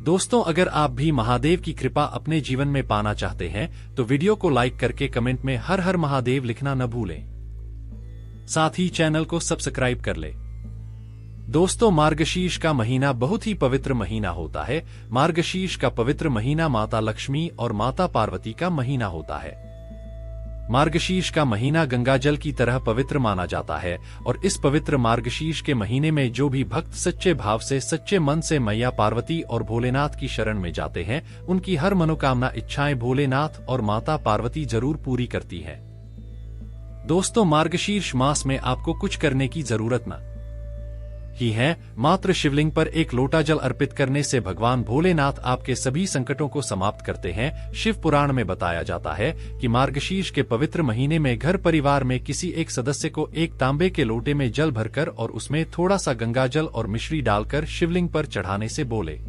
दोस्तों, अगर आप भी महादेव की कृपा अपने जीवन में पाना चाहते हैं तो वीडियो को लाइक करके कमेंट में हर हर महादेव लिखना न भूलें। साथ ही चैनल को सब्सक्राइब कर ले। दोस्तों, मार्गशीर्ष का महीना बहुत ही पवित्र महीना होता है। मार्गशीर्ष का पवित्र महीना माता लक्ष्मी और माता पार्वती का महीना होता है। मार्गशीर्ष का महीना गंगाजल की तरह पवित्र माना जाता है और इस पवित्र मार्गशीर्ष के महीने में जो भी भक्त सच्चे भाव से सच्चे मन से मैया पार्वती और भोलेनाथ की शरण में जाते हैं, उनकी हर मनोकामना इच्छाएं भोलेनाथ और माता पार्वती जरूर पूरी करती हैं। दोस्तों, मार्गशीर्ष मास में आपको कुछ करने की जरूरत न ही है। मात्र शिवलिंग पर एक लोटा जल अर्पित करने से भगवान भोलेनाथ आपके सभी संकटों को समाप्त करते हैं। शिव पुराण में बताया जाता है कि मार्गशीर्ष के पवित्र महीने में घर परिवार में किसी एक सदस्य को एक तांबे के लोटे में जल भरकर और उसमें थोड़ा सा गंगाजल और मिश्री डालकर शिवलिंग पर चढ़ाने से बोले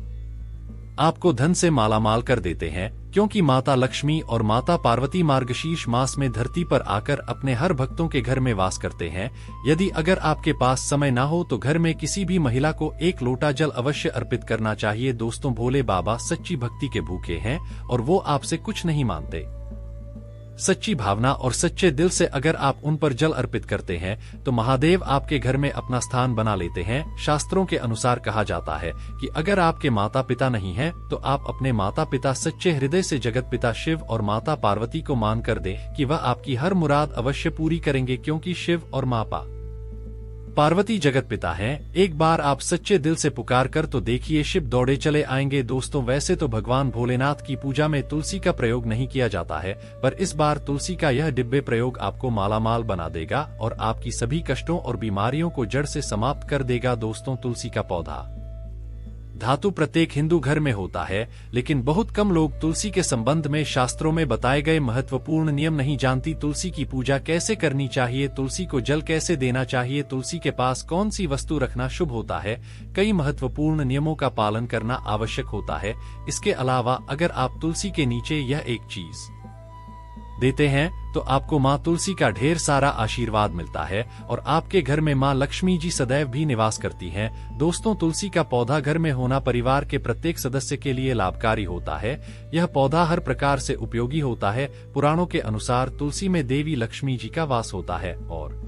आपको धन से मालामाल कर देते हैं, क्योंकि माता लक्ष्मी और माता पार्वती मार्गशीर्ष मास में धरती पर आकर अपने हर भक्तों के घर में वास करते हैं। यदि अगर आपके पास समय ना हो तो घर में किसी भी महिला को एक लोटा जल अवश्य अर्पित करना चाहिए। दोस्तों, भोले बाबा सच्ची भक्ति के भूखे हैं और वो आपसे कुछ नहीं मांगते। सच्ची भावना और सच्चे दिल से अगर आप उन पर जल अर्पित करते हैं तो महादेव आपके घर में अपना स्थान बना लेते हैं। शास्त्रों के अनुसार कहा जाता है कि अगर आपके माता पिता नहीं हैं तो आप अपने माता पिता सच्चे हृदय से जगत पिता शिव और माता पार्वती को मान कर दें कि वह आपकी हर मुराद अवश्य पूरी करेंगे, क्योंकि शिव और माता पार्वती जगत पिता हैं। एक बार आप सच्चे दिल से पुकार कर तो देखिए, शिव दौड़े चले आएंगे। दोस्तों, वैसे तो भगवान भोलेनाथ की पूजा में तुलसी का प्रयोग नहीं किया जाता है, पर इस बार तुलसी का यह दिव्य प्रयोग आपको मालामाल बना देगा और आपकी सभी कष्टों और बीमारियों को जड़ से समाप्त कर देगा। दोस्तों, तुलसी का पौधा धातु प्रत्येक हिंदू घर में होता है, लेकिन बहुत कम लोग तुलसी के संबंध में शास्त्रों में बताए गए महत्वपूर्ण नियम नहीं जानती। तुलसी की पूजा कैसे करनी चाहिए, तुलसी को जल कैसे देना चाहिए, तुलसी के पास कौन सी वस्तु रखना शुभ होता है, कई महत्वपूर्ण नियमों का पालन करना आवश्यक होता है। इसके अलावा अगर आप तुलसी के नीचे यह एक चीज देते हैं तो आपको माँ तुलसी का ढेर सारा आशीर्वाद मिलता है और आपके घर में माँ लक्ष्मी जी सदैव भी निवास करती हैं। दोस्तों, तुलसी का पौधा घर में होना परिवार के प्रत्येक सदस्य के लिए लाभकारी होता है। यह पौधा हर प्रकार से उपयोगी होता है। पुराणों के अनुसार तुलसी में देवी लक्ष्मी जी का वास होता है और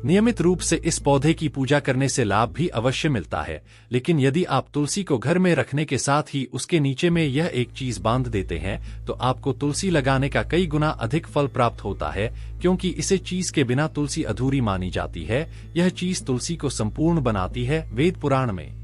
नियमित रूप से इस पौधे की पूजा करने से लाभ भी अवश्य मिलता है। लेकिन यदि आप तुलसी को घर में रखने के साथ ही उसके नीचे में यह एक चीज बांध देते हैं तो आपको तुलसी लगाने का कई गुना अधिक फल प्राप्त होता है, क्योंकि इसे चीज के बिना तुलसी अधूरी मानी जाती है। यह चीज तुलसी को संपूर्ण बनाती है। वेद पुराण में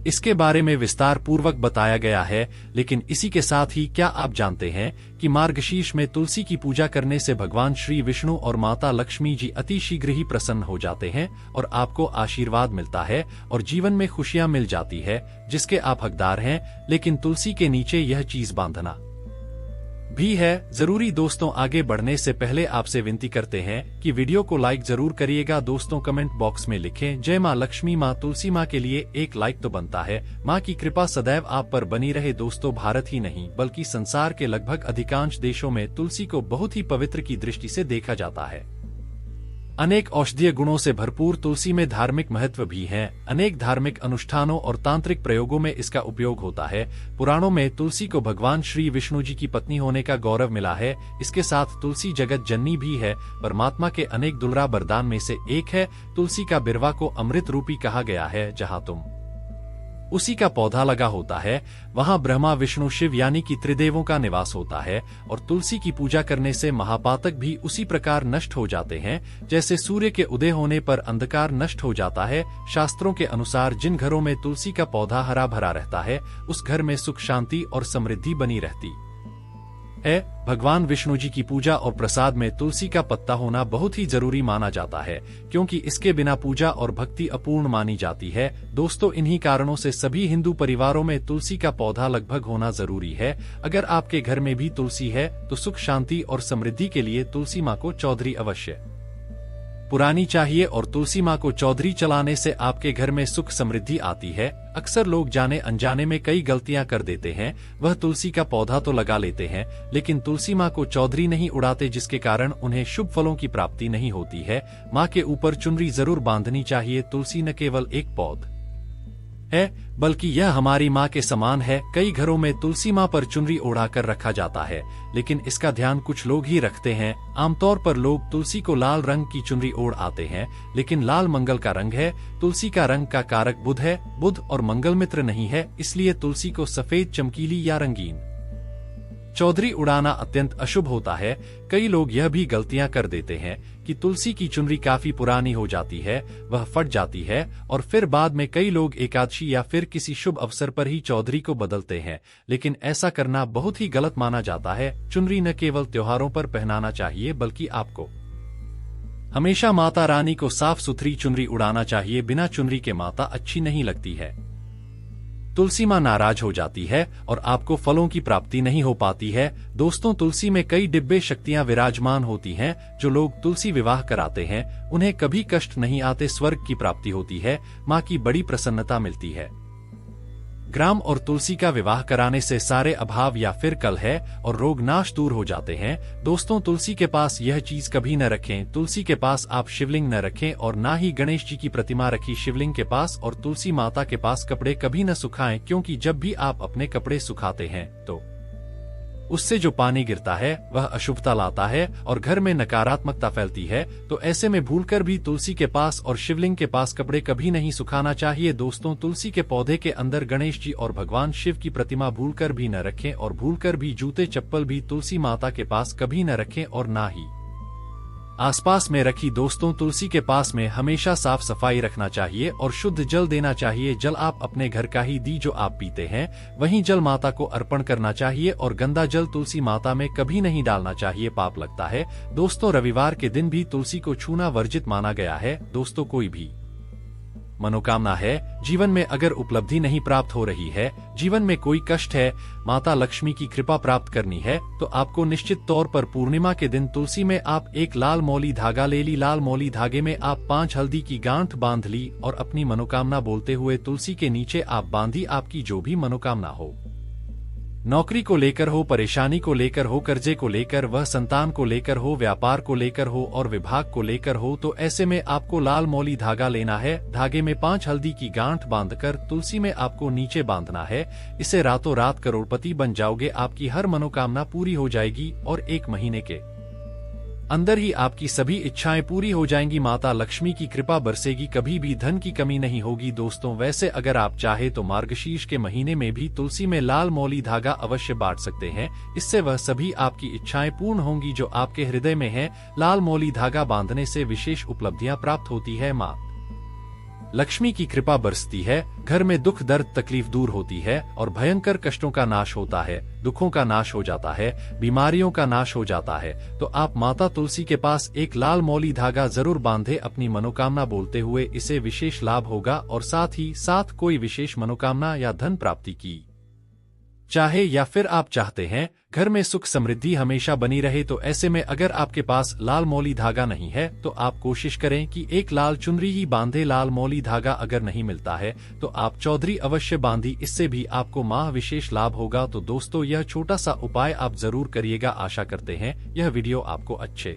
इसके बारे में विस्तार पूर्वक बताया गया है। लेकिन इसी के साथ ही क्या आप जानते हैं कि मार्गशीर्ष में तुलसी की पूजा करने से भगवान श्री विष्णु और माता लक्ष्मी जी अति शीघ्र ही प्रसन्न हो जाते हैं और आपको आशीर्वाद मिलता है और जीवन में खुशियां मिल जाती है जिसके आप हकदार हैं। लेकिन तुलसी के नीचे यह चीज बांधना भी है जरूरी। दोस्तों, आगे बढ़ने से पहले आपसे विनती करते हैं कि वीडियो को लाइक जरूर करिएगा। दोस्तों, कमेंट बॉक्स में लिखें जय माँ लक्ष्मी। माँ तुलसी माँ के लिए एक लाइक तो बनता है। माँ की कृपा सदैव आप पर बनी रहे। दोस्तों, भारत ही नहीं बल्कि संसार के लगभग अधिकांश देशों में तुलसी को बहुत ही पवित्र की दृष्टि से देखा जाता है। अनेक औषधीय गुणों से भरपूर तुलसी में धार्मिक महत्व भी है। अनेक धार्मिक अनुष्ठानों और तांत्रिक प्रयोगों में इसका उपयोग होता है। पुराणों में तुलसी को भगवान श्री विष्णु जी की पत्नी होने का गौरव मिला है। इसके साथ तुलसी जगत जननी भी है। परमात्मा के अनेक दुर्लभ वरदान में से एक है। तुलसी का बिरवा को अमृत रूपी कहा गया है। जहाँ तुम उसी का पौधा लगा होता है वहां ब्रह्मा विष्णु शिव यानी कि त्रिदेवों का निवास होता है और तुलसी की पूजा करने से महापातक भी उसी प्रकार नष्ट हो जाते हैं जैसे सूर्य के उदय होने पर अंधकार नष्ट हो जाता है। शास्त्रों के अनुसार जिन घरों में तुलसी का पौधा हरा भरा रहता है उस घर में सुख शांति और समृद्धि बनी रहती है। भगवान विष्णु जी की पूजा और प्रसाद में तुलसी का पत्ता होना बहुत ही जरूरी माना जाता है, क्योंकि इसके बिना पूजा और भक्ति अपूर्ण मानी जाती है। दोस्तों, इन्हीं कारणों से सभी हिंदू परिवारों में तुलसी का पौधा लगभग होना जरूरी है। अगर आपके घर में भी तुलसी है तो सुख शांति और समृद्धि के लिए तुलसी माँ को चौधरी अवश्य पुरानी चाहिए और तुलसी माँ को चौधरी चलाने से आपके घर में सुख समृद्धि आती है। अक्सर लोग जाने अनजाने में कई गलतियां कर देते हैं। वह तुलसी का पौधा तो लगा लेते हैं लेकिन तुलसी माँ को चौधरी नहीं उड़ाते, जिसके कारण उन्हें शुभ फलों की प्राप्ति नहीं होती है। माँ के ऊपर चुनरी जरूर बांधनी चाहिए। तुलसी न केवल एक पौध है, बल्कि यह हमारी माँ के समान है। कई घरों में तुलसी माँ पर चुनरी ओढ़ाकर रखा जाता है, लेकिन इसका ध्यान कुछ लोग ही रखते हैं। आमतौर पर लोग तुलसी को लाल रंग की चुनरी ओढ़ आते हैं, लेकिन लाल मंगल का रंग है। तुलसी का रंग का कारक बुध है, बुध और मंगल मित्र नहीं है, इसलिए तुलसी को सफेद, चमकीली या रंगीन चौधरी उड़ाना अत्यंत अशुभ होता है। कई लोग यह भी गलतियां कर देते हैं कि तुलसी की चुनरी काफी पुरानी हो जाती है, वह फट जाती है और फिर बाद में कई लोग एकादशी या फिर किसी शुभ अवसर पर ही चौधरी को बदलते हैं, लेकिन ऐसा करना बहुत ही गलत माना जाता है। चुनरी न केवल त्योहारों पर पहनाना चाहिए, बल्कि आपको हमेशा माता रानी को साफ सुथरी चुनरी उड़ाना चाहिए। बिना चुनरी के माता अच्छी नहीं लगती है। तुलसी माँ नाराज हो जाती है और आपको फलों की प्राप्ति नहीं हो पाती है। दोस्तों, तुलसी में कई दिव्य शक्तियाँ विराजमान होती हैं। जो लोग तुलसी विवाह कराते हैं उन्हें कभी कष्ट नहीं आते, स्वर्ग की प्राप्ति होती है, माँ की बड़ी प्रसन्नता मिलती है। ग्राम और तुलसी का विवाह कराने से सारे अभाव या फिर कलह और रोग नाश दूर हो जाते हैं। दोस्तों, तुलसी के पास यह चीज कभी न रखें। तुलसी के पास आप शिवलिंग न रखें और ना ही गणेश जी की प्रतिमा रखी शिवलिंग के पास। और तुलसी माता के पास कपड़े कभी न सुखाएं, क्योंकि जब भी आप अपने कपड़े सुखाते हैं तो उससे जो पानी गिरता है वह अशुभता लाता है और घर में नकारात्मकता फैलती है। तो ऐसे में भूलकर भी तुलसी के पास और शिवलिंग के पास कपड़े कभी नहीं सुखाना चाहिए। दोस्तों, तुलसी के पौधे के अंदर गणेश जी और भगवान शिव की प्रतिमा भूलकर भी न रखें और भूलकर भी जूते चप्पल भी तुलसी माता के पास कभी न रखें और ना ही आसपास में रखी। दोस्तों, तुलसी के पास में हमेशा साफ सफाई रखना चाहिए और शुद्ध जल देना चाहिए। जल आप अपने घर का ही दी जो आप पीते हैं वही जल माता को अर्पण करना चाहिए और गंदा जल तुलसी माता में कभी नहीं डालना चाहिए, पाप लगता है। दोस्तों, रविवार के दिन भी तुलसी को छूना वर्जित माना गया है। दोस्तों, कोई भी मनोकामना है, जीवन में अगर उपलब्धि नहीं प्राप्त हो रही है, जीवन में कोई कष्ट है, माता लक्ष्मी की कृपा प्राप्त करनी है, तो आपको निश्चित तौर पर पूर्णिमा के दिन तुलसी में आप एक लाल मौली धागा ले ली। लाल मौली धागे में आप 5 हल्दी की गांठ बांध ली और अपनी मनोकामना बोलते हुए तुलसी के नीचे आप बांधी। आपकी जो भी मनोकामना हो, नौकरी को लेकर हो, परेशानी को लेकर हो, कर्जे को लेकर, वह संतान को लेकर हो, व्यापार को लेकर हो और विभाग को लेकर हो, तो ऐसे में आपको लाल मौली धागा लेना है। धागे में 5 हल्दी की गांठ बांधकर तुलसी में आपको नीचे बांधना है। इसे रातों रात करोड़पति बन जाओगे। आपकी हर मनोकामना पूरी हो जाएगी और 1 महीने के अंदर ही आपकी सभी इच्छाएं पूरी हो जाएंगी। माता लक्ष्मी की कृपा बरसेगी, कभी भी धन की कमी नहीं होगी। दोस्तों, वैसे अगर आप चाहे तो मार्गशीर्ष के महीने में भी तुलसी में लाल मौली धागा अवश्य बांट सकते हैं। इससे वह सभी आपकी इच्छाएं पूर्ण होंगी जो आपके हृदय में है। लाल मौली धागा बांधने से विशेष उपलब्धियां प्राप्त होती है, माँ लक्ष्मी की कृपा बरसती है, घर में दुख दर्द तकलीफ दूर होती है और भयंकर कष्टों का नाश होता है, दुखों का नाश हो जाता है, बीमारियों का नाश हो जाता है। तो आप माता तुलसी के पास एक लाल मौली धागा जरूर बांधे अपनी मनोकामना बोलते हुए। इसे विशेष लाभ होगा और साथ ही साथ कोई विशेष मनोकामना या धन प्राप्ति की चाहे या फिर आप चाहते हैं घर में सुख समृद्धि हमेशा बनी रहे, तो ऐसे में अगर आपके पास लाल मौली धागा नहीं है तो आप कोशिश करें कि एक लाल चुनरी ही बांधे। लाल मौली धागा अगर नहीं मिलता है तो आप चौधरी अवश्य बांधी, इससे भी आपको माह विशेष लाभ होगा। तो दोस्तों, यह छोटा सा उपाय आप जरूर करिएगा। आशा करते हैं यह वीडियो आपको अच्छे